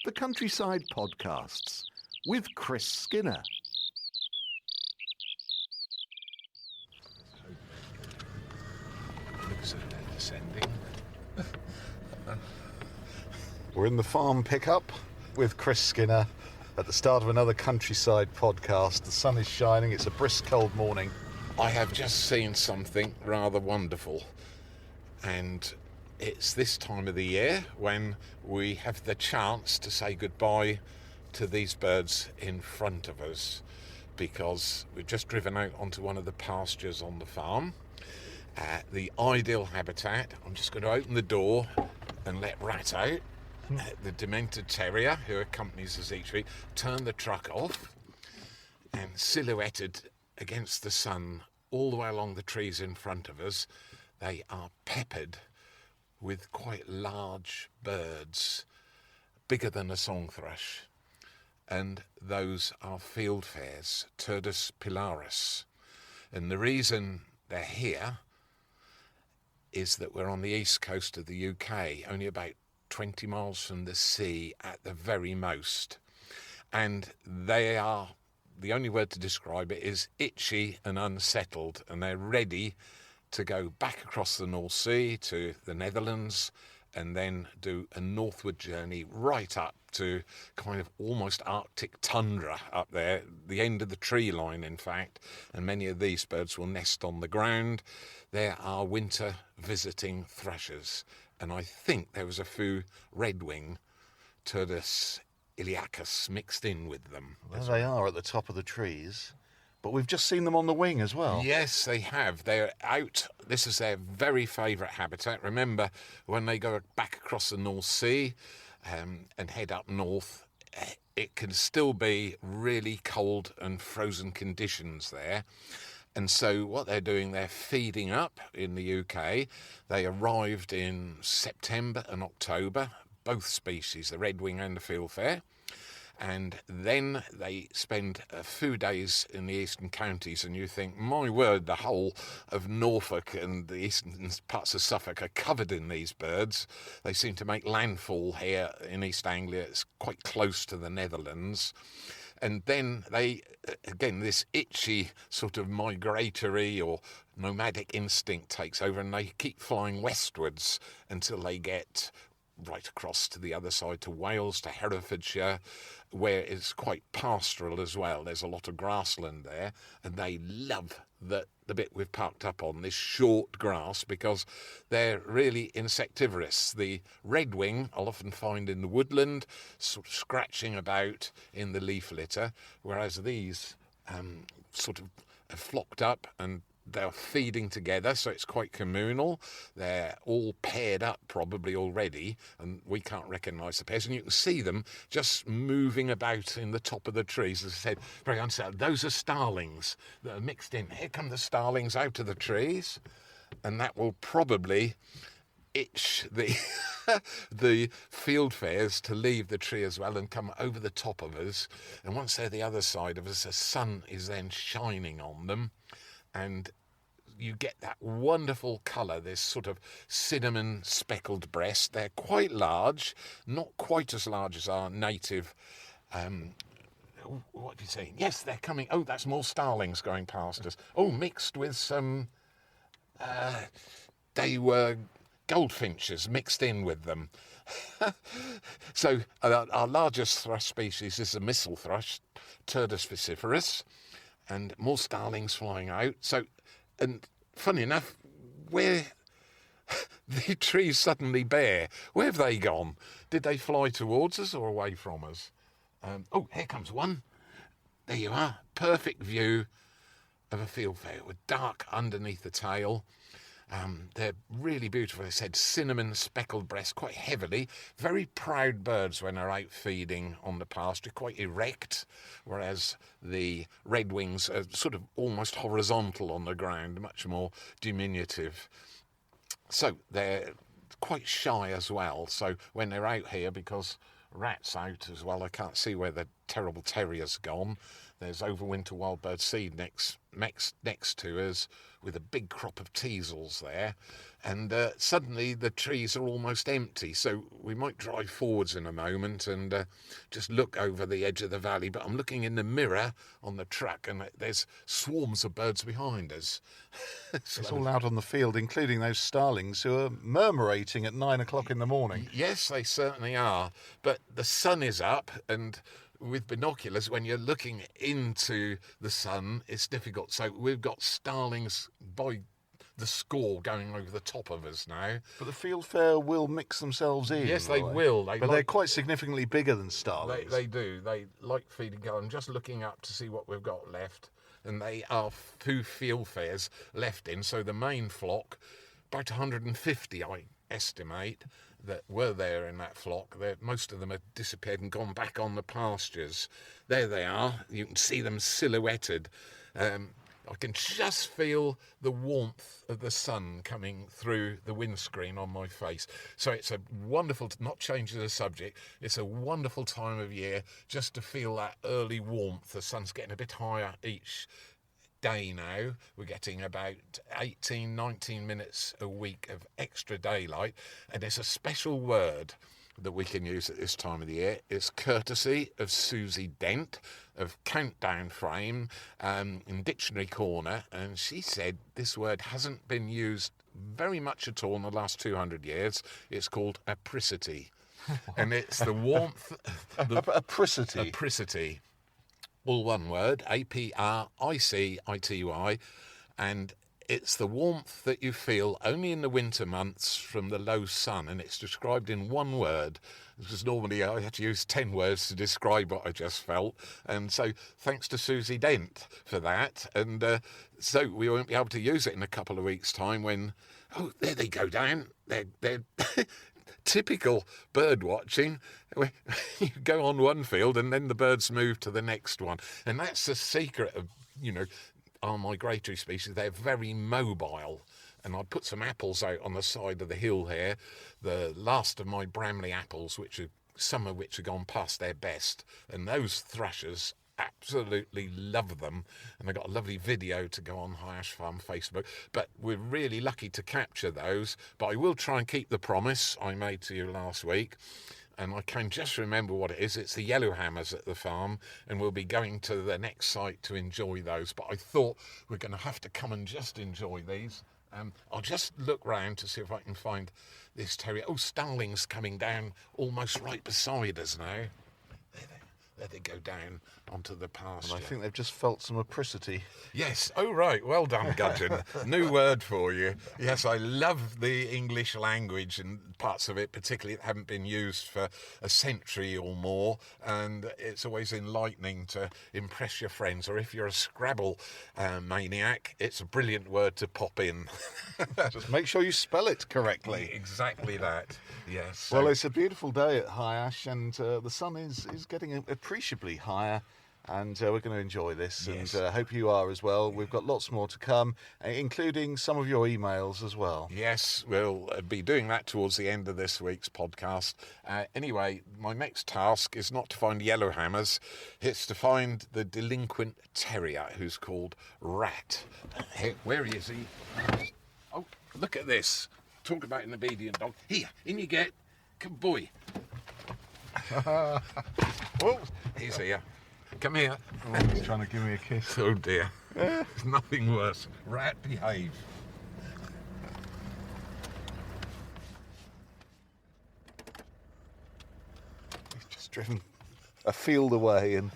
the Countryside Podcasts with Chris Skinner. Looks like they're descending. We're in the farm pickup with Chris Skinner at the start of another Countryside Podcast. The sun is shining, it's a brisk cold morning. I have just seen something rather wonderful, and it's this time of the year when we have the chance to say goodbye to these birds in front of us, because we've just driven out onto one of the pastures on the farm. The ideal habitat. I'm just going to open the door and let Rat out, the demented terrier who accompanies us each week. Turn the truck off, and silhouetted against the sun all the way along the trees in front of us, they are peppered with quite large birds, bigger than a song thrush, and those are fieldfares, Toilers Below. And the reason they're here is that we're on the east coast of the UK, only about 20 miles from the sea at the very most. And they are, the only word to describe it is itchy and unsettled, and they're ready to go back across the North Sea to the Netherlands and then do a northward journey right up to kind of almost Arctic tundra up there, the end of the tree line, in fact, and many of these birds will nest on the ground. There are winter visiting thrushes, and I think there was a few redwing, Turdus iliacus, mixed in with them. There they are at the top of the trees, but we've just seen them on the wing as well. Yes, they have. They're out. This is their very favourite habitat. Remember, when they go back across the North Sea and head up north, it can still be really cold and frozen conditions there. And so what they're doing, they're feeding up in the UK. They arrived in September and October, both species, the redwing and the fieldfare. And then they spend a few days in the eastern counties, and you think, my word, the whole of Norfolk and the eastern parts of Suffolk are covered in these birds. They seem to make landfall here in East Anglia. It's quite close to the Netherlands. And then they, again, this itchy sort of migratory or nomadic instinct takes over, and they keep flying westwards until they get right across to the other side, to Wales, to Herefordshire, where it's quite pastoral as well. There's a lot of grassland there, and they love the bit we've parked up on, this short grass, because they're really insectivorous. The redwing I'll often find in the woodland, sort of scratching about in the leaf litter, whereas these sort of have flocked up and they're feeding together, so it's quite communal. They're all paired up probably already, and we can't recognise the pairs. And you can see them just moving about in the top of the trees. As I said, very unsettled. Those are starlings that are mixed in. Here come the starlings out of the trees, and that will probably itch the the fieldfares to leave the tree as well and come over the top of us. And once they're the other side of us, the sun is then shining on them, and you get that wonderful colour, this sort of cinnamon-speckled breast. They're quite large, not quite as large as our native... what are you saying? Yes, they're coming. Oh, that's more starlings going past us. Oh, mixed with some... they were goldfinches mixed in with them. So our largest thrush species is the missel thrush, Turdus vociferus, and more starlings flying out. So, and funny enough, where the trees suddenly bare, where have they gone? Did they fly towards us or away from us? Oh, here comes one. There you are. Perfect view of a fieldfare with dark underneath the tail. They're really beautiful. They said cinnamon-speckled breast, quite heavily. Very proud birds when they're out feeding on the pasture, quite erect, whereas the redwings are sort of almost horizontal on the ground, much more diminutive. So they're quite shy as well. So when they're out here, because Rat's out as well, I can't see where the terrible terrier's gone. There's overwinter wild bird seed next to us. with a big crop of teasels there, and suddenly the trees are almost empty. So we might drive forwards in a moment and just look over the edge of the valley. But I'm looking in the mirror on the truck, and there's swarms of birds behind us. It's all out on the field, including those starlings who are murmurating at 9 o'clock in the morning. Yes, they certainly are. But the sun is up, and with binoculars, when you're looking into the sun, it's difficult. So we've got starlings by the score going over the top of us now. But the fieldfare will mix themselves in. Yes, they will. But they're quite significantly bigger than starlings. They do. They like feeding go. I'm just looking up to see what we've got left. And they are 2 fieldfares left in. So the main flock, about 150, I estimate, that were there in that flock. Most of them have disappeared and gone back on the pastures. There they are. You can see them silhouetted. I can just feel the warmth of the sun coming through the windscreen on my face. So it's a wonderful, not changing the subject, it's a wonderful time of year just to feel that early warmth. The sun's getting a bit higher each day now. We're getting about 18, 19 minutes a week of extra daylight. And there's a special word that we can use at this time of the year. It's courtesy of Susie Dent of Countdown Frame in Dictionary Corner, and she said this word hasn't been used very much at all in the last 200 years. It's called apricity, and it's the warmth. Apricity. Apricity, all one word, apricity, and it's the warmth that you feel only in the winter months from the low sun, and it's described in one word, because normally I have to use 10 words to describe what I just felt. And so thanks to Susie Dent for that. And so we won't be able to use it in a couple of weeks' time when, oh, there they go down. They're typical bird watching. You go on one field and then the birds move to the next one. And that's the secret of, our migratory species. They're very mobile. And I put some apples out on the side of the hill here, the last of my Bramley apples, some of which have gone past their best. And those thrushes absolutely love them. And I got a lovely video to go on High Ash Farm Facebook. But we're really lucky to capture those. But I will try and keep the promise I made to you last week. And I can just remember what it is. It's the yellowhammers at the farm, and we'll be going to the next site to enjoy those. But I thought we're going to have to come and just enjoy these. I'll just look round to see if I can find this terrier. Oh, starling's coming down almost right beside us now. There they go down onto the pasture. And I think they've just felt some apricity. Yes. Oh, right. Well done, Gudgin. New word for you. Yes, I love the English language and parts of it, particularly that haven't been used for a century or more. And it's always enlightening to impress your friends. Or if you're a Scrabble maniac, it's a brilliant word to pop in. Just make sure you spell it correctly. Exactly that. Yes. Well, it's a beautiful day at High Ash, and the sun is getting appreciably higher, and we're going to enjoy this. Yes. And hope you are as well. We've got lots more to come, including some of your emails as well. Yes, we'll be doing that towards the end of this week's podcast. Anyway, my next task is not to find yellowhammers, it's to find the delinquent terrier who's called Rat. Where is he? Oh, look at this. Talk about an obedient dog. Here, in you get. Good boy. Oh, he's here. Come here. Oh, he's trying to give me a kiss. Oh dear. There's nothing worse. Rat, behave. He's just driven a field away, and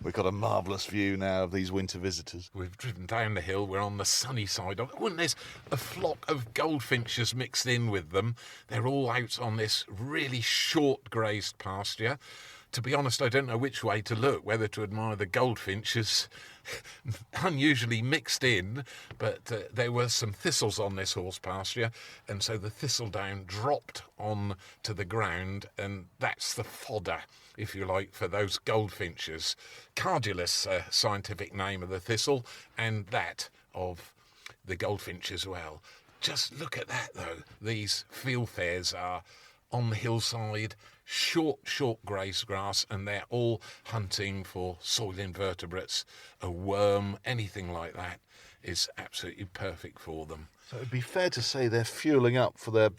we've got a marvellous view now of these winter visitors. We've driven down the hill. We're on the sunny side of it. Oh, and there's a flock of goldfinches mixed in with them. They're all out on this really short grazed pasture. To be honest, I don't know which way to look, whether to admire the goldfinches, unusually mixed in, but there were some thistles on this horse pasture, and so the thistledown dropped on to the ground, and that's the fodder, if you like, for those goldfinches. Cardulus, scientific name of the thistle, and that of the goldfinch as well. Just look at that, though. These fieldfares are on the hillside, short grazed grass, and they're all hunting for soil invertebrates, a worm, anything like that. is absolutely perfect for them. So it'd be fair to say they're fueling up for their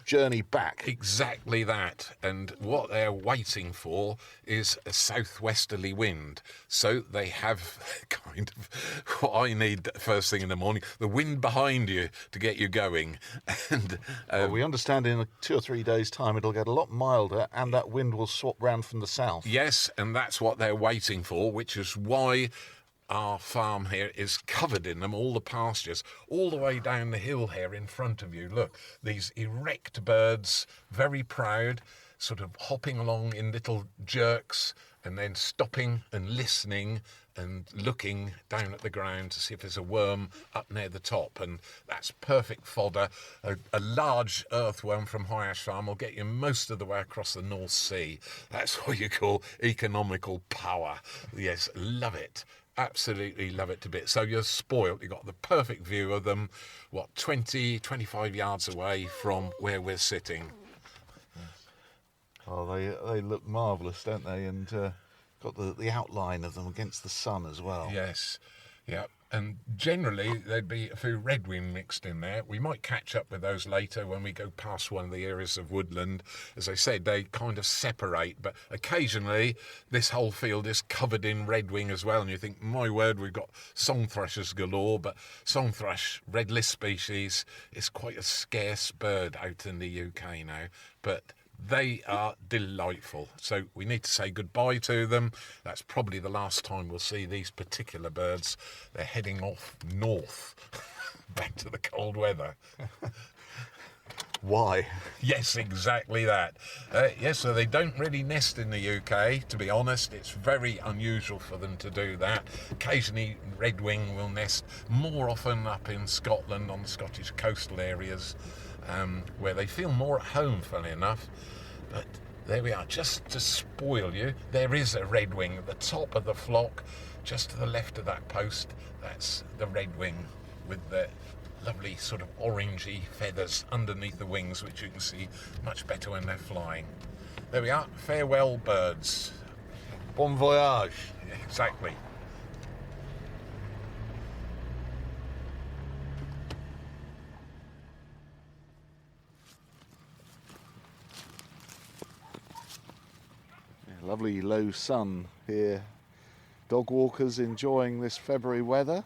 journey back. Exactly that. And what they're waiting for is a southwesterly wind. So they have kind of what I need first thing in the morning, the wind behind you to get you going. And Well, we understand in 2 or 3 days' time it'll get a lot milder and that wind will swap round from the south. yes, and that's what they're waiting for, which is why our farm here is covered in them, all the pastures, all the way down the hill here in front of you. Look, these erect birds, very proud, sort of hopping along in little jerks and then stopping and listening and looking down at the ground to see if there's a worm up near the top. And that's perfect fodder. A large earthworm from High Ash Farm will get you most of the way across the North Sea. That's what you call economical power. Yes, love it. Absolutely love it to bits. So you're spoilt. You've got the perfect view of them, 25 yards away from where we're sitting. Oh, they look marvellous, don't they? And got the outline of them against the sun as well. Yes, yeah. And generally, there'd be a few redwing mixed in there. We might catch up with those later when we go past one of the areas of woodland. As I said, they kind of separate, but occasionally this whole field is covered in redwing as well. And you think, my word, we've got song thrushes galore, but song thrush, red list species, is quite a scarce bird out in the UK now. But they are delightful. So we need to say goodbye to them. That's probably the last time we'll see these particular birds. They're heading off north, back to the cold weather. Why? Yes, exactly that. Yes, so they don't really nest in the UK, to be honest. It's very unusual for them to do that. Occasionally, redwing will nest more often up in Scotland on the Scottish coastal areas, where they feel more at home, funnily enough. But there we are, just to spoil you, there is a redwing at the top of the flock, just to the left of that post. That's the redwing with the lovely sort of orangey feathers underneath the wings, which you can see much better when they're flying. There we are, farewell birds. Bon voyage. Exactly. Lovely low sun here. Dog walkers enjoying this February weather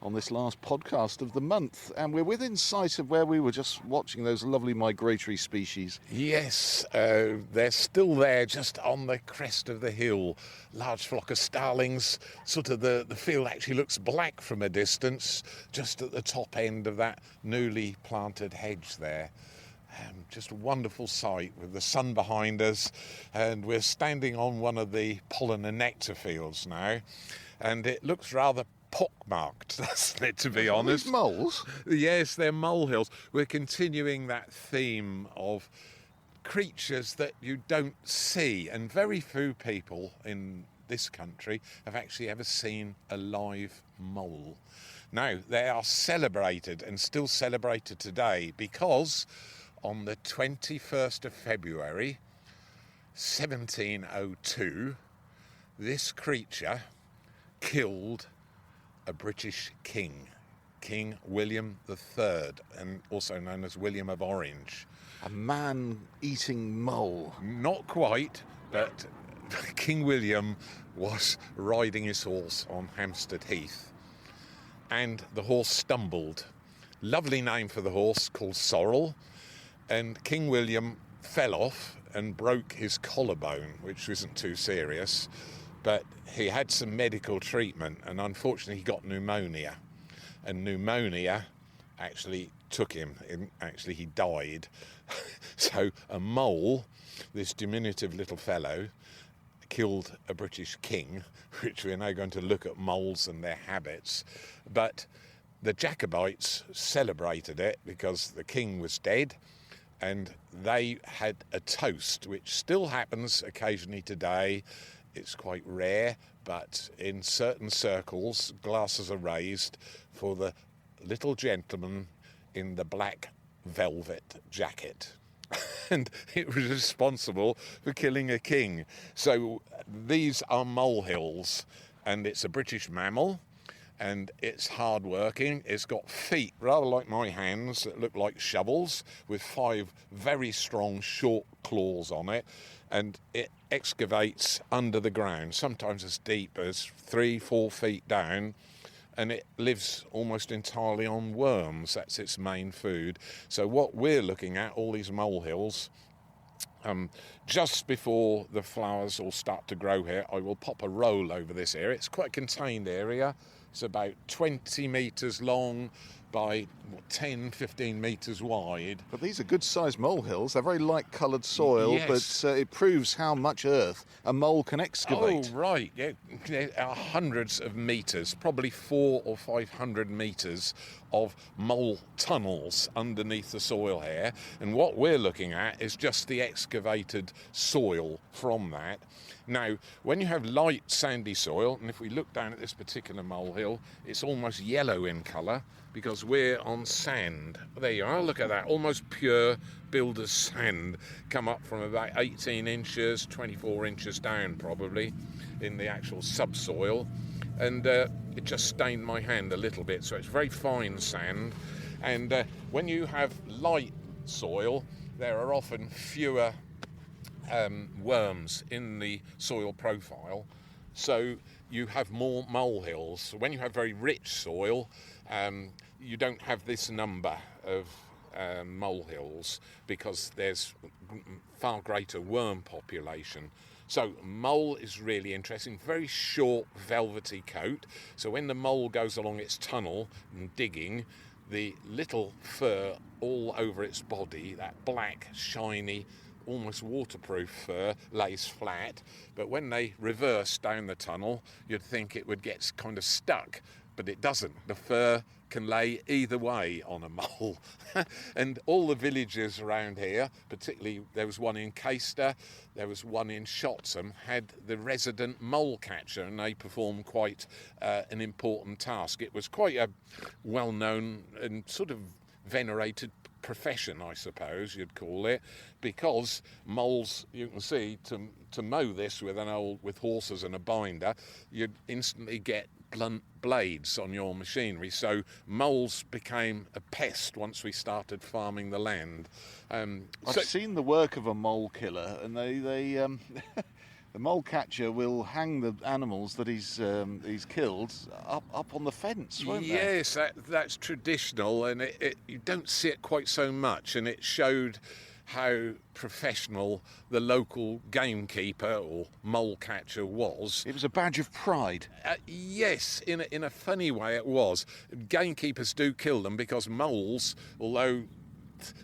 on this last podcast of the month. And we're within sight of where we were just watching those lovely migratory species. Yes, they're still there just on the crest of the hill. Large flock of starlings. Sort of the field actually looks black from a distance, just at the top end of that newly planted hedge there. Just a wonderful sight with the sun behind us, and we're standing on one of the pollen and nectar fields now, and it looks rather pockmarked, doesn't it, to be honest? These moles? Yes, they're molehills. We're continuing that theme of creatures that you don't see, and very few people in this country have actually ever seen a live mole. Now, they are celebrated and still celebrated today because on the 21st of February, 1702, this creature killed a British king, King William III, and also known as William of Orange. A man-eating mole. Not quite, but King William was riding his horse on Hampstead Heath, and the horse stumbled. Lovely name for the horse, called Sorrel. And King William fell off and broke his collarbone, which isn't too serious, but he had some medical treatment, and unfortunately he got pneumonia. And pneumonia actually took him, actually he died. So a mole, this diminutive little fellow, killed a British king, which we're now going to look at moles and their habits. But the Jacobites celebrated it because the king was dead, and they had a toast, which still happens occasionally today. It's quite rare, but in certain circles, glasses are raised for the little gentleman in the black velvet jacket. And it was responsible for killing a king. So these are molehills, and it's a British mammal. and it's hard working. It's got feet rather like my hands that look like shovels, with 5 very strong short claws on it, and it excavates under the ground, sometimes as deep as 3-4 feet down, and it lives almost entirely on worms. That's its main food. So what we're looking at, all these molehills, just before the flowers all start to grow here, I will pop a roll over this area. It's quite a contained area. It's about 20 metres long by 10-15 metres wide. But these are good-sized molehills. They're very light-coloured soil, Yes. but it proves how much earth a mole can excavate. Oh, right. Yeah, there are hundreds of metres, probably 400 or 500 metres of mole tunnels underneath the soil here. And what we're looking at is just the excavated soil from that. Now, when you have light, sandy soil, and if we look down at this particular molehill, it's almost yellow in colour because we're on sand. There you are, look at that, almost pure builder's sand, come up from about 18 inches, 24 inches down probably in the actual subsoil. And it just stained my hand a little bit, so it's very fine sand. And when you have light soil, there are often fewer worms in the soil profile, so you have more molehills. When you have very rich soil, you don't have this number of molehills because there's far greater worm population. So mole is really interesting, very short velvety coat, so when the mole goes along its tunnel and digging, the little fur all over its body, that black shiny almost waterproof fur, lays flat, but when they reverse down the tunnel, you'd think it would get kind of stuck, but it doesn't. The fur can lay either way on a mole. And all the villages around here, particularly there was one in Caister, there was one in Shotsham, had the resident mole catcher, and they performed quite an important task. It was quite a well-known and sort of venerated profession, I suppose you'd call it, because moles, you can see, to mow this with horses and a binder, you'd instantly get blunt blades on your machinery. So moles became a pest once we started farming the land. I've seen the work of a mole killer, and they the mole catcher will hang the animals that he's killed up on the fence, won't they? Yes, that's traditional, and you don't see it quite so much, and it showed how professional the local gamekeeper or mole catcher was. It was a badge of pride. Yes, in a funny way it was. Gamekeepers do kill them because moles, although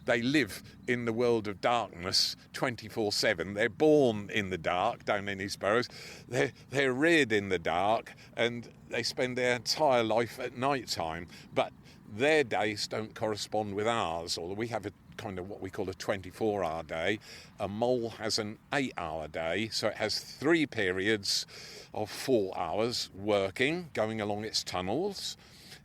they live in the world of darkness 24/7. They're born in the dark down in these burrows. They're reared in the dark, and they spend their entire life at night time. But their days don't correspond with ours, although we have a kind of what we call a 24-hour day. A mole has an 8-hour day, so it has 3 periods of 4 hours working, going along its tunnels.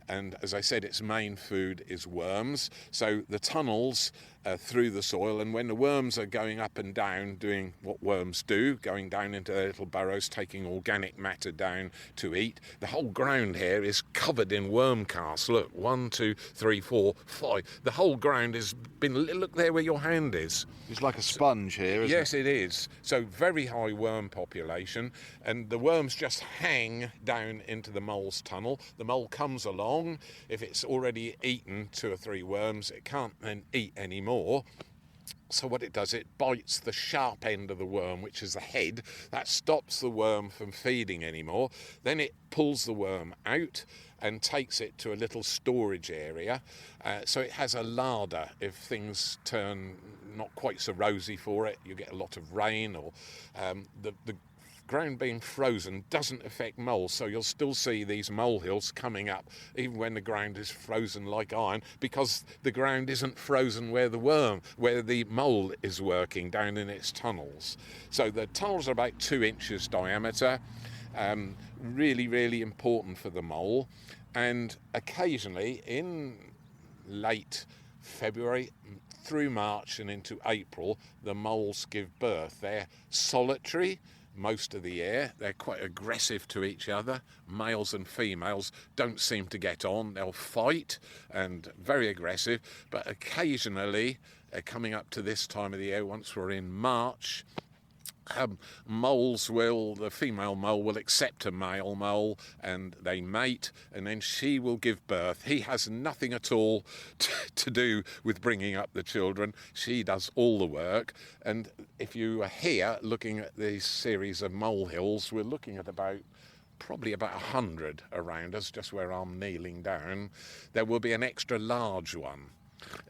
And as I said, its main food is worms. So the tunnels through the soil, and when the worms are going up and down, doing what worms do, going down into their little burrows, taking organic matter down to eat, the whole ground here is covered in worm casts. Look, 1, 2, 3, 4, 5. The whole ground has been, look there where your hand is. It's like a sponge here, isn't Yes, it is. So very high worm population, and the worms just hang down into the mole's tunnel. The mole comes along. If it's already eaten 2 or 3 worms, it can't then eat any more. So what it does, it bites the sharp end of the worm, which is the head. That stops the worm from feeding anymore. Then it pulls the worm out and takes it to a little storage area. So it has a larder if things turn not quite so rosy for it. You get a lot of rain, or the ground being frozen doesn't affect moles, so you'll still see these molehills coming up even when the ground is frozen like iron, because the ground isn't frozen where the mole is working down in its tunnels. So the tunnels are about 2 inches diameter, really, really important for the mole. And occasionally in late February through March and into April, the moles give birth. They're solitary. most of the year. They're quite aggressive to each other. Males and females don't seem to get on. They'll fight and very aggressive, but occasionally, coming up to this time of the year, once we're in March, the female mole will accept a male mole and they mate, and then she will give birth. He has nothing at all to do with bringing up the children. She does all the work. And if you are here looking at this series of molehills, we're looking at probably about 100 around us, just where I'm kneeling down. There will be an extra large one.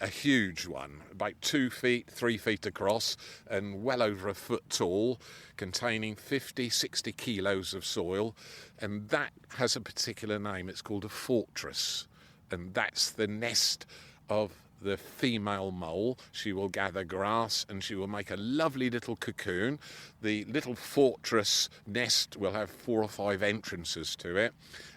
A huge one, about 2 feet, 3 feet across, and well over a foot tall, containing 50, 60 kilos of soil. And that has a particular name. It's called a fortress. And that's the nest of the female mole. She will gather grass and she will make a lovely little cocoon. The little fortress nest will have 4 or 5 entrances to it.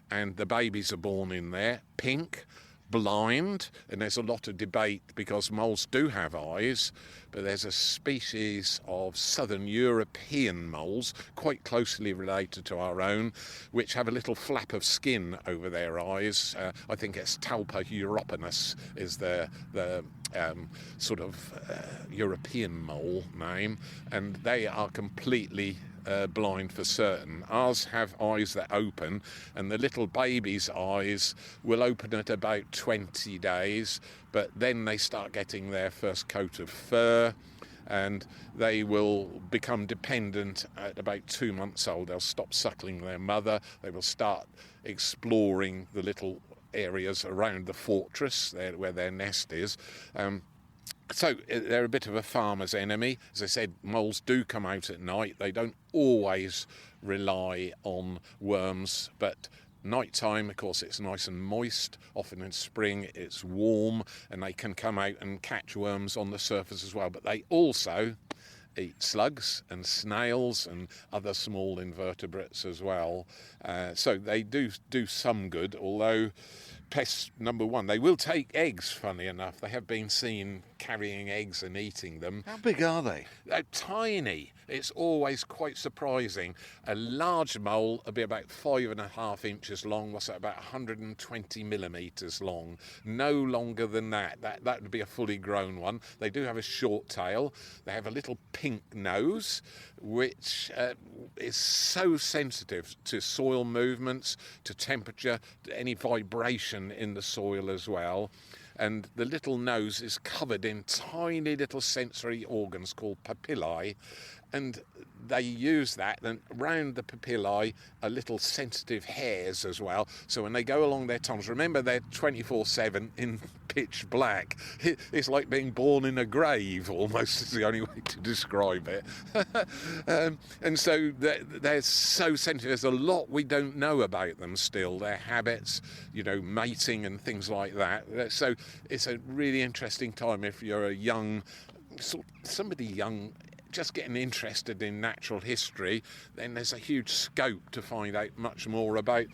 And the babies are born in there, pink, blind, and there's a lot of debate because moles do have eyes, but there's a species of southern European moles, quite closely related to our own, which have a little flap of skin over their eyes. I think it's Talpa europinus is the sort of European mole name, and they are completely blind for certain. Ours have eyes that open, and the little baby's eyes will open at about 20 days, but then they start getting their first coat of fur, and they will become dependent at about 2 months old. They'll stop suckling their mother. They will start exploring the little areas around the fortress where their nest is. So they're a bit of a farmer's enemy. As I said, moles do come out at night. They don't always rely on worms, but night time, of course, it's nice and moist. Often in spring it's warm, and they can come out and catch worms on the surface as well. But they also eat slugs and snails and other small invertebrates as well. So they do some good, although pest number one, they will take eggs, funny enough. They have been seen carrying eggs and eating them. How big are they? They're tiny. It's always quite surprising. A large mole will be about 5.5 inches long. What's that, about 120 millimetres long. No longer than that. That would be a fully grown one. They do have a short tail. They have a little pink nose, which is so sensitive to soil movements, to temperature, to any vibration in the soil as well. And the little nose is covered in tiny little sensory organs called papillae, and they use that, and round the papillae are little sensitive hairs as well. So when they go along their tunnels, remember they're 24/7 in pitch black. It's like being born in a grave, almost, is the only way to describe it. And so they're so sensitive. There's a lot we don't know about them still, their habits, mating and things like that. So it's a really interesting time if you're a somebody young, just getting interested in natural history. Then there's a huge scope to find out much more about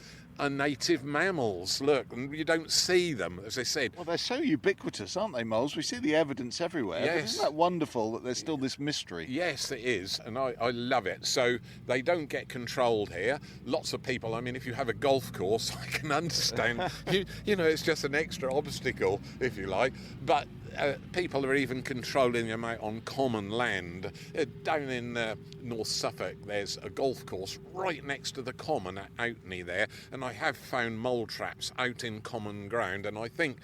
native mammals. Look, and you don't see them, as I said. Well, they're so ubiquitous, aren't they, moles? We see the evidence everywhere. Yes. But isn't that wonderful that there's still this mystery? Yes, it is, and I love it. So they don't get controlled here. Lots of people, if you have a golf course, I can understand. It's just an extra obstacle, if you like. But people are even controlling them out on common land. Down in North Suffolk, there's a golf course right next to the common at Outney there, and I have found mole traps out in common ground, and I think,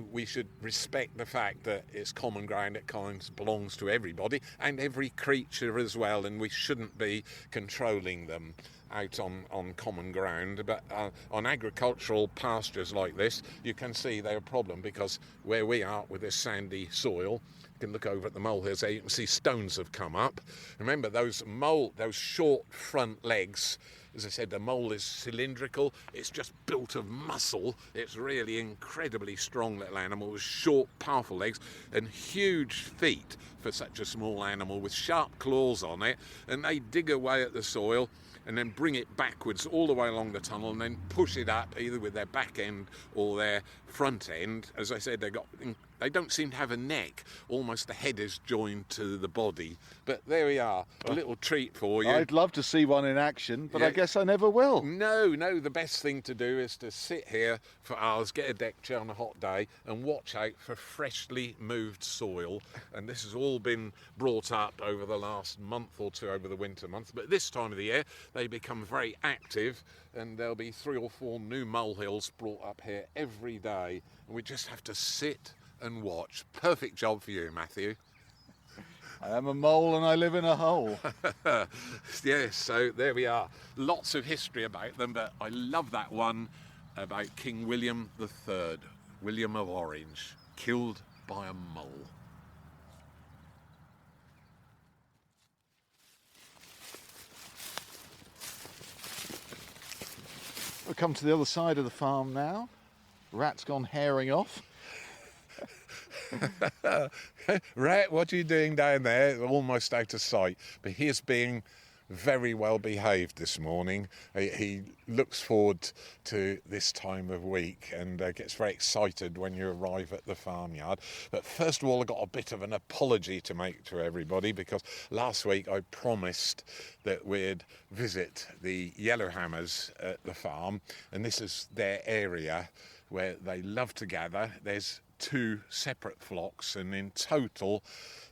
we should respect the fact that it's common ground. It kind of belongs to everybody and every creature as well, and we shouldn't be controlling them out on common ground. But on agricultural pastures like this, you can see they're a problem, because where we are with this sandy soil, you can look over at the molehills there, you can see stones have come up. Remember those short front legs, As I said, the mole is cylindrical. It's just built of muscle. It's really incredibly strong little animal with short, powerful legs and huge feet for such a small animal with sharp claws on it. And they dig away at the soil and then bring it backwards all the way along the tunnel and then push it up either with their back end or their front end. As I said, they don't seem to have a neck. Almost the head is joined to the body. But there we are, a little treat for you. I'd love to see one in action, but Yeah. I guess I never will. No, the best thing to do is to sit here for hours, get a deck chair on a hot day and watch out for freshly moved soil. And this has all been brought up over the last month or two, over the winter months. But this time of the year, they become very active and there'll be 3 or 4 new molehills brought up here every day. And we just have to sit and watch. Perfect job for you, Matthew. I am a mole and I live in a hole. Yes, so there we are. Lots of history about them, but I love that one about King William III, William of Orange, killed by a mole. We've come to the other side of the farm now. Rat's gone herring off. Rat, what are you doing down there? Almost out of sight. But he is being very well behaved this morning. He looks forward to this time of week and gets very excited when you arrive at the farmyard. But first of all, I've got a bit of an apology to make to everybody, because last week I promised that we'd visit the yellowhammers at the farm, and this is their area where they love to gather. There's 2 separate flocks, and in total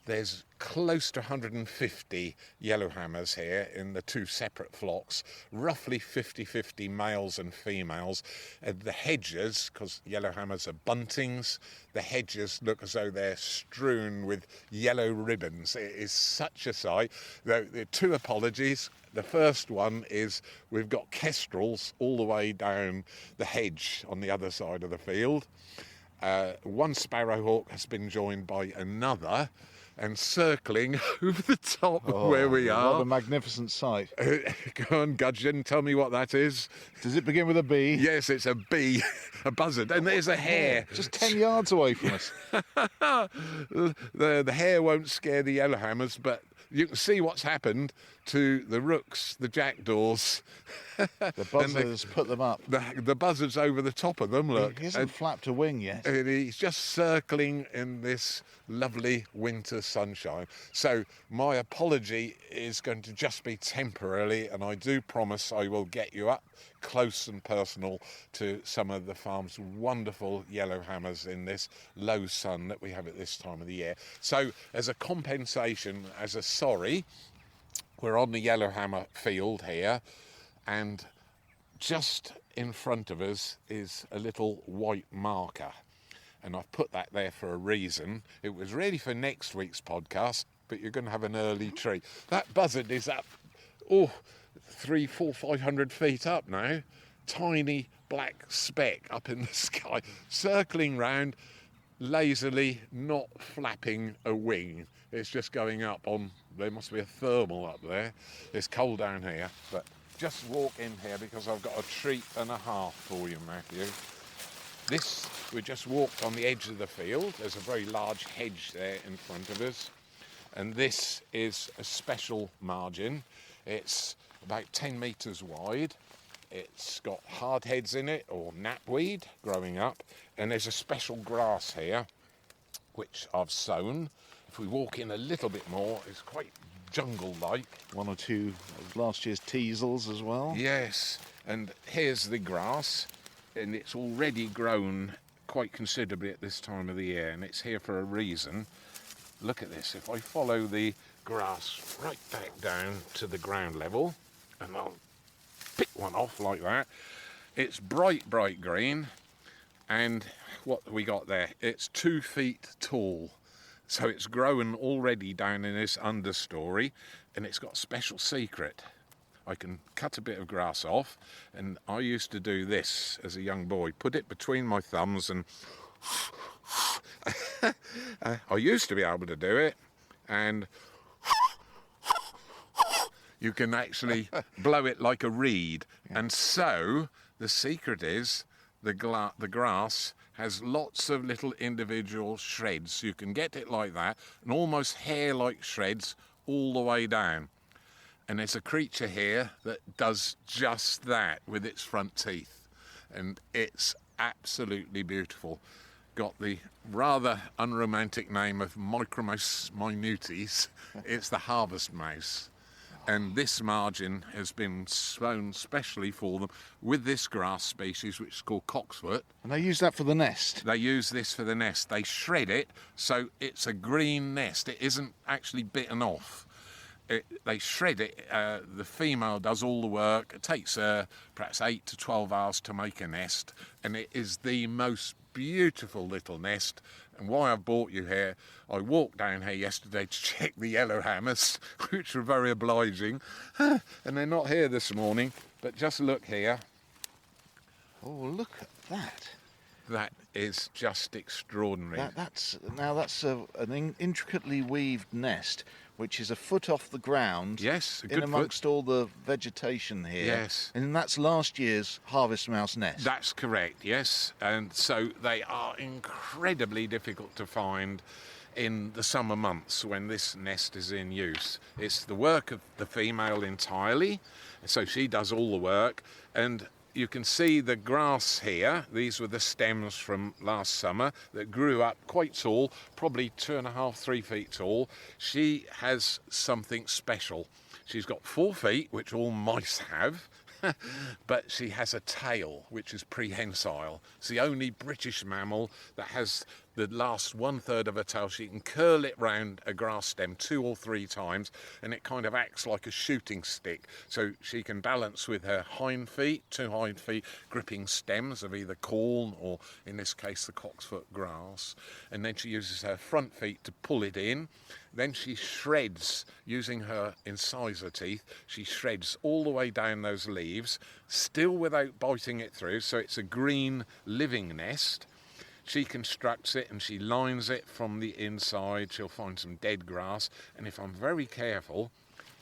there's close to 150 yellowhammers here in the 2 separate flocks, roughly 50-50 males and females. And the hedges, because yellowhammers are buntings, the hedges look as though they're strewn with yellow ribbons. It is such a sight. There are 2 apologies. The first one is we've got kestrels all the way down the hedge on the other side of the field. One sparrowhawk has been joined by another and circling over the top of where we are. What a magnificent sight. Go on, Gudgin, tell me what that is. Does it begin with a B? Yes, it's a bee, a buzzard, and there's a hare. Just 10 yards away from us. The hare won't scare the yellowhammers, but you can see what's happened to the rooks, the jackdaws. The buzzards put them up. The buzzard's over the top of them, look. He hasn't flapped a wing yet. And he's just circling in this lovely winter sunshine. So my apology is going to just be temporarily, and I do promise I will get you up close and personal to some of the farm's wonderful yellowhammers in this low sun that we have at this time of the year. So as a compensation, as a sorry, we're on the yellowhammer field here, and just in front of us is a little white marker, and I've put that there for a reason. It was ready for next week's podcast, but you're going to have an early treat. That buzzard is up 300, 400, 500 feet up now. Tiny black speck up in the sky, circling round lazily, not flapping a wing. It's just going up on, there must be a thermal up there. It's cold down here, but just walk in here because I've got a treat and a half for you, Matthew. We just walked on the edge of the field. There's a very large hedge there in front of us. And this is a special margin. It's about 10 metres wide. It's got hardheads in it, or knapweed, growing up. And there's a special grass here, which I've sown. If we walk in a little bit more, it's quite jungle-like. 1 or 2 of last year's teasels as well. Yes, and here's the grass, and it's already grown quite considerably at this time of the year, and it's here for a reason. Look at this. If I follow the grass right back down to the ground level, and I'll pick one off like that, it's bright green, and what we got there, it's 2 feet tall. So it's grown already down in this understory, and it's got a special secret. I can cut a bit of grass off, and I used to do this as a young boy, put it between my thumbs, and I used to be able to do it, and you can actually blow it like a reed. Yeah. And so the secret is the grass has lots of little individual shreds. You can get it like that, and almost hair-like shreds all the way down. And there's a creature here that does just that with its front teeth. And it's absolutely beautiful. Got the rather unromantic name of Micromos minutis. It's the harvest mouse. And this margin has been sown specially for them with this grass species, which is called cocksfoot. And they use that for the nest? They use this for the nest. They shred it, so it's a green nest. It isn't actually bitten off. They shred it. The female does all the work. It takes perhaps 8 to 12 hours to make a nest, and it is the most beautiful little nest. And why I've brought you here, I walked down here yesterday to check the yellowhammers, which were very obliging, and they're not here this morning. But just look here. Oh, look at that. That is just extraordinary. That's an intricately weaved nest, which is a foot off the ground. Yes, a good in amongst all the vegetation here. Yes. And that's last year's harvest mouse nest. That's correct, yes. And so they are incredibly difficult to find in the summer months when this nest is in use. It's the work of the female entirely, so she does all the work. And you can see the grass here. These were the stems from last summer that grew up quite tall, probably 2.5, 3 feet tall. She has something special. She's got 4 feet, which all mice have, but she has a tail, which is prehensile. It's the only British mammal that has the last 1/3 of her tail. She can curl it round a grass stem 2 or 3 times, and it kind of acts like a shooting stick. So she can balance with her hind feet, 2 hind feet, gripping stems of either corn or, in this case, the cocksfoot grass. And then she uses her front feet to pull it in. Then she shreds, using her incisor teeth, she shreds all the way down those leaves, still without biting it through, so it's a green living nest. She constructs it and she lines it from the inside. She'll find some dead grass, and if I'm very careful,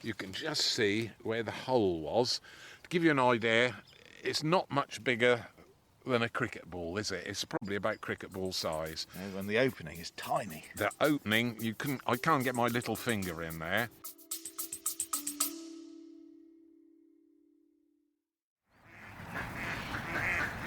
you can just see where the hole was. To give you an idea, it's not much bigger than a cricket ball, is it? It's probably about cricket ball size. And the opening is tiny. The opening, I can't get my little finger in there.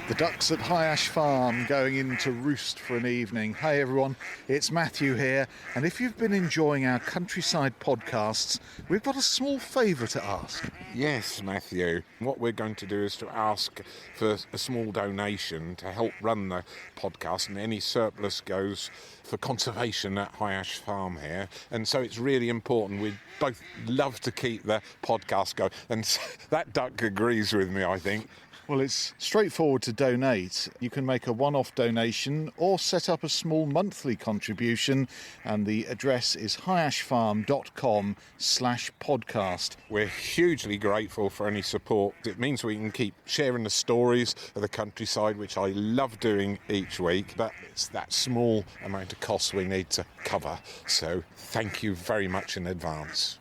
The ducks at High Ash Farm going in to roost for an evening. Hey everyone, it's Matthew here, and if you've been enjoying our countryside podcasts, we've got a small favour to ask. Yes, Matthew. What we're going to do is to ask for a small donation to help run the podcast, and any surplus goes for conservation at High Ash Farm here. And so it's really important. We both love to keep the podcast going, and that duck agrees with me, I think. Well, it's straightforward to donate. You can make a one-off donation or set up a small monthly contribution, and the address is highashfarm.com/podcast. We're hugely grateful for any support. It means we can keep sharing the stories of the countryside, which I love doing each week, but it's that small amount of costs we need to cover. So thank you very much in advance.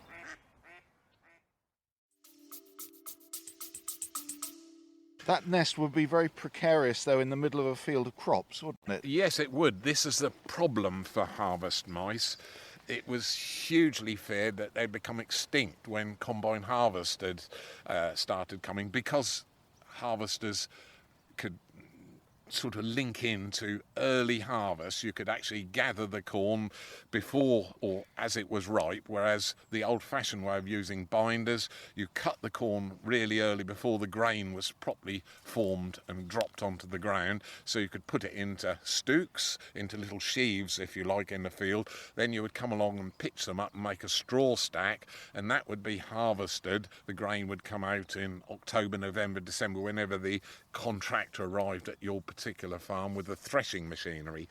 That nest would be very precarious, though, in the middle of a field of crops, wouldn't it? Yes, it would. This is the problem for harvest mice. It was hugely feared that they'd become extinct when combine harvest had started coming, because harvesters could sort of link into early harvest. You could actually gather the corn before or as it was ripe, whereas the old-fashioned way of using binders, you cut the corn really early before the grain was properly formed and dropped onto the ground, so you could put it into stooks, into little sheaves, if you like, in the field. Then you would come along and pitch them up and make a straw stack, and that would be harvested. The grain would come out in October, November, December, whenever the contractor arrived at your particular farm with the threshing machinery.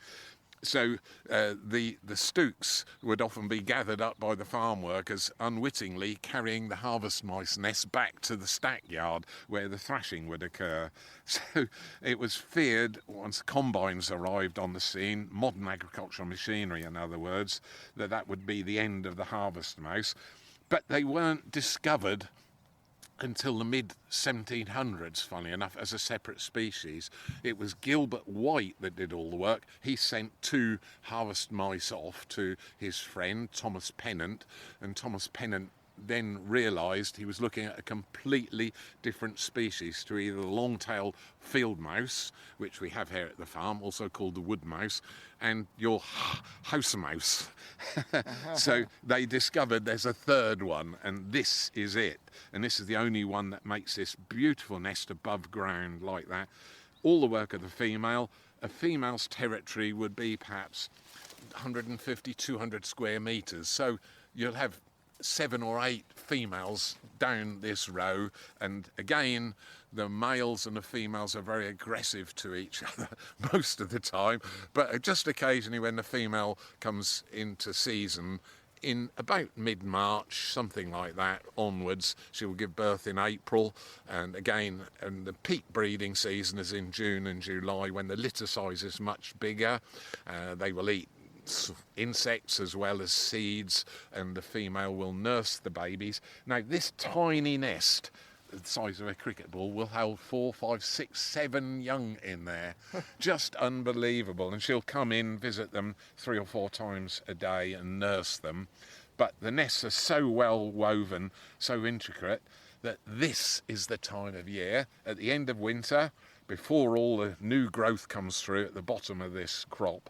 So the stooks would often be gathered up by the farm workers, unwittingly carrying the harvest mice nest back to the stack yard where the thrashing would occur. So it was feared, once combines arrived on the scene, modern agricultural machinery in other words, that would be the end of the harvest mouse. But they weren't discovered until the mid-1700s, funny enough, as a separate species. It was Gilbert White that did all the work. He sent 2 harvest mice off to his friend, Thomas Pennant, and Thomas Pennant then realised he was looking at a completely different species to either the long-tailed field mouse, which we have here at the farm, also called the wood mouse, and your house mouse. So they discovered there's a third one, and this is it. And this is the only one that makes this beautiful nest above ground like that. All the work of the female. A female's territory would be perhaps 150, 200 square metres. So you'll have 7 or 8 females down this row, and again the males and the females are very aggressive to each other most of the time, but just occasionally when the female comes into season in about mid-March, something like that, onwards, she will give birth in April, and again, and the peak breeding season is in June and July when the litter size is much bigger. They will eat insects as well as seeds, and the female will nurse the babies. Now this tiny nest, the size of a cricket ball, will hold 4, 5, 6, 7 young in there. Just unbelievable. And she'll come in, visit them 3 or 4 times a day and nurse them. But the nests are so well woven, so intricate, that this is the time of year at the end of winter, before all the new growth comes through at the bottom of this crop,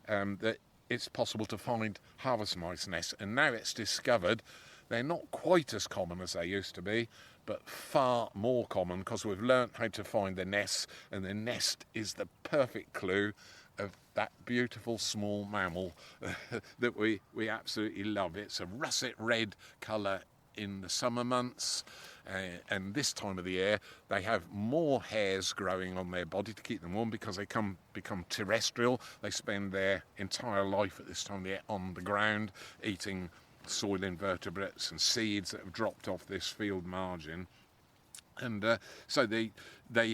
that it's possible to find harvest mice nests. And now it's discovered they're not quite as common as they used to be, but far more common, because we've learnt how to find the nests, and the nest is the perfect clue of that beautiful small mammal that we absolutely love. It's a russet red colour in the summer months, and this time of the year they have more hairs growing on their body to keep them warm, because they become terrestrial. They spend their entire life at this time of the year on the ground, eating soil invertebrates and seeds that have dropped off this field margin. And so they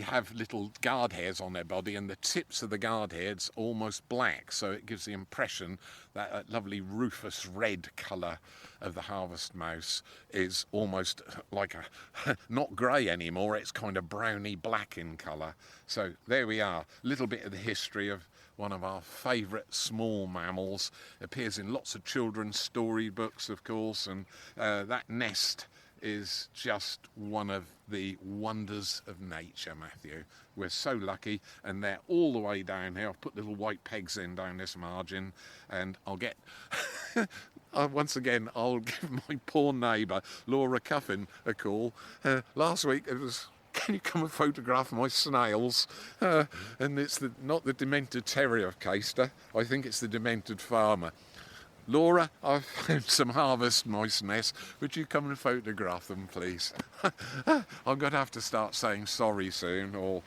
have little guard hairs on their body, and the tips of the guard hairs almost black, so it gives the impression that lovely rufous red colour of the harvest mouse is almost like a not grey anymore, it's kind of browny black in colour. So there we are, a little bit of the history of one of our favourite small mammals. Appears in lots of children's storybooks, of course, and that nest is just one of the wonders of nature, Matthew. We're so lucky, and they're all the way down here. I've put little white pegs in down this margin, and I'll get once again I'll give my poor neighbour Laura Cuffin a call. Last week it was, can you come and photograph my snails? And it's not the demented terrier caster, I think it's the demented farmer. Laura, I've found some harvest mice nests. Would you come and photograph them, please? I'm going to have to start saying sorry soon, or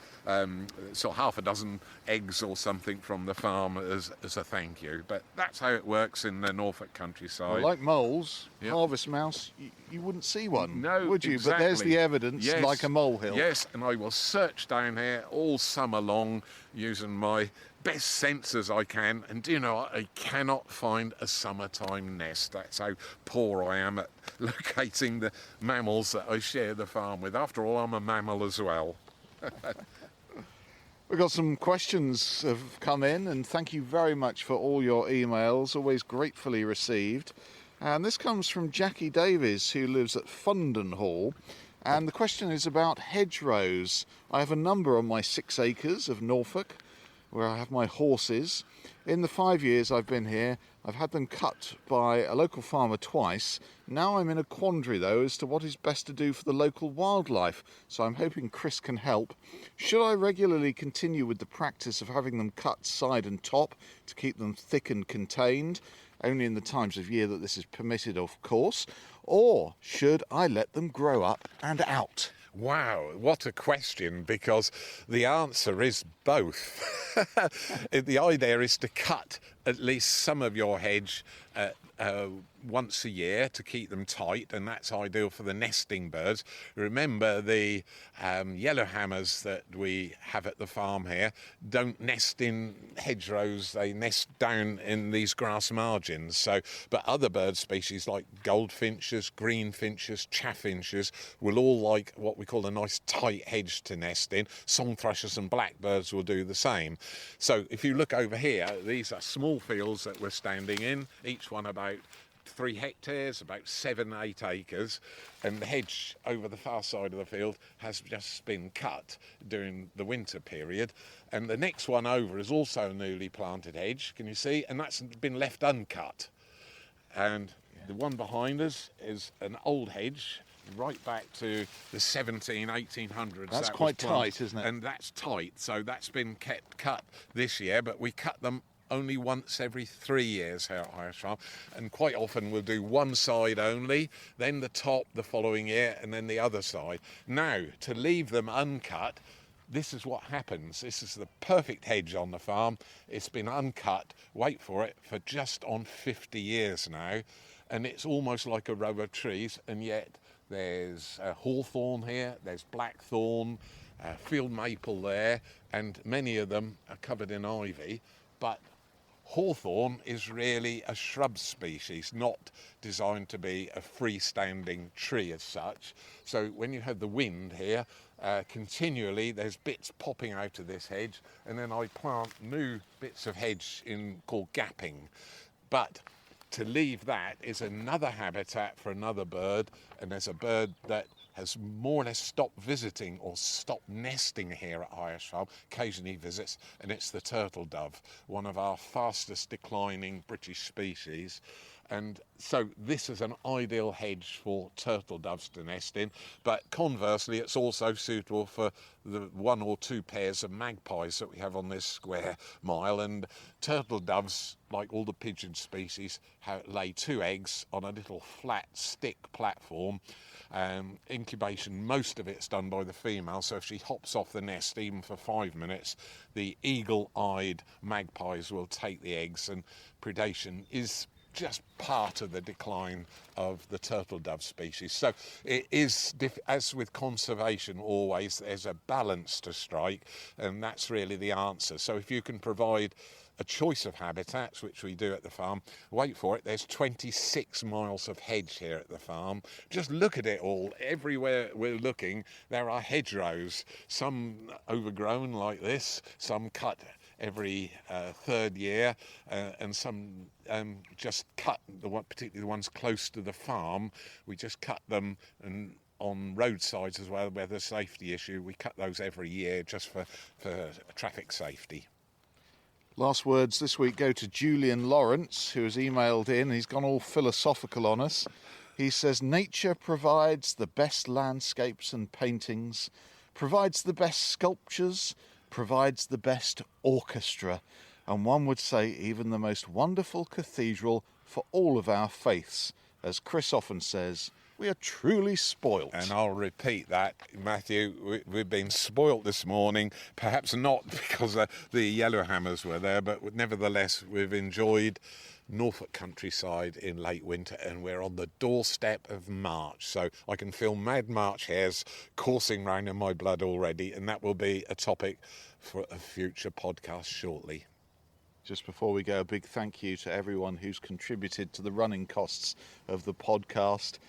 so half a dozen eggs or something from the farm as a thank you. But that's how it works in the Norfolk countryside. Well, like moles, Yep. harvest mouse, you wouldn't see one, No, would you? exactly. But there's the evidence, Yes. like a molehill. Yes, and I will search down here all summer long using my best sensors I can, and do you know what? I cannot find a summertime nest. That's how poor I am at locating the mammals that I share the farm with. After all, I'm a mammal as well. We've got some questions have come in, and thank you very much for all your emails, always gratefully received. And this comes from Jackie Davies, who lives at Fundenhall. And the question is about hedgerows. I have a number on my 6 acres of Norfolk, where I have my horses. In the 5 years I've been here, I've had them cut by a local farmer twice. Now I'm in a quandary, though, as to what is best to do for the local wildlife, so I'm hoping Chris can help. Should I regularly continue with the practice of having them cut side and top to keep them thick and contained, only in the times of year that this is permitted, of course, or should I let them grow up and out? Wow, what a question, because the answer is both. The idea is to cut at least some of your hedge once a year to keep them tight, and that's ideal for the nesting birds. Remember, the yellowhammers that we have at the farm here don't nest in hedgerows, they nest down in these grass margins. So, but other bird species like goldfinches, greenfinches, chaffinches will all like what we call a nice tight hedge to nest in. Song thrushes and blackbirds will do the same. So if you look over here, these are small fields that we're standing in, each one about 3 hectares, about 7-8 acres, and the hedge over the far side of the field has just been cut during the winter period, and the next one over is also a newly planted hedge, can you see, and that's been left uncut. And the one behind us is an old hedge right back to the 1800s. That's quite tight, isn't it? And that's tight, so that's been kept cut this year, but we cut them only once every 3 years here at Irish Farm, and quite often we'll do one side only, then the top the following year, and then the other side. Now, to leave them uncut, this is what happens. This is the perfect hedge on the farm. It's been uncut, wait for it, for just on 50 years now, and it's almost like a row of trees, and yet there's hawthorn here, there's blackthorn, field maple there, and many of them are covered in ivy, but hawthorn is really a shrub species, not designed to be a freestanding tree as such. So when you have the wind here, continually there's bits popping out of this hedge, and then I plant new bits of hedge in called gapping. But to leave that is another habitat for another bird, and there's a bird that has more or less stopped visiting or stopped nesting here at Irish Farm, occasionally visits, and it's the turtle dove, one of our fastest declining British species. And so this is an ideal hedge for turtle doves to nest in, but conversely it's also suitable for the 1 or 2 pairs of magpies that we have on this square mile. And turtle doves, like all the pigeon species, lay 2 eggs on a little flat stick platform. Incubation, most of it's done by the female, so if she hops off the nest even for 5 minutes, the eagle-eyed magpies will take the eggs, and predation is just part of the decline of the turtle dove species. So it is, as with conservation always, there's a balance to strike, and that's really the answer. So if you can provide a choice of habitats, which we do at the farm, wait for it, there's 26 miles of hedge here at the farm. Just look at it all. Everywhere we're looking, there are hedgerows, some overgrown like this, some cut every 3rd year, and some just cut, particularly the ones close to the farm, we just cut them, and on roadsides as well, where there's a safety issue, we cut those every year just for traffic safety. Last words this week go to Julian Lawrence, who has emailed in. He's gone all philosophical on us. He says, nature provides the best landscapes and paintings, provides the best sculptures, provides the best orchestra, and one would say even the most wonderful cathedral for all of our faiths. As Chris often says, we are truly spoilt. And I'll repeat that, Matthew, we've been spoilt this morning, perhaps not because the yellowhammers were there, but nevertheless we've enjoyed Norfolk countryside in late winter, and we're on the doorstep of March, so I can feel mad March hairs coursing round in my blood already, and that will be a topic for a future podcast shortly. Just before we go, a big thank you to everyone who's contributed to the running costs of the podcast,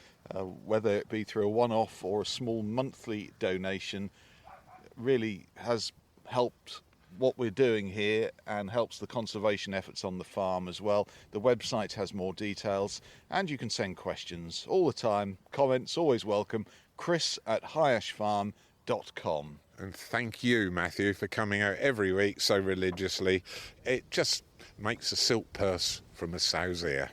whether it be through a one-off or a small monthly donation. Really has helped what we're doing here and helps the conservation efforts on the farm as well. The website has more details, and you can send questions all the time. Comments always welcome. chris@hiashfarm.com. And thank you, Matthew, for coming out every week so religiously. It just makes a silk purse from a sow's ear.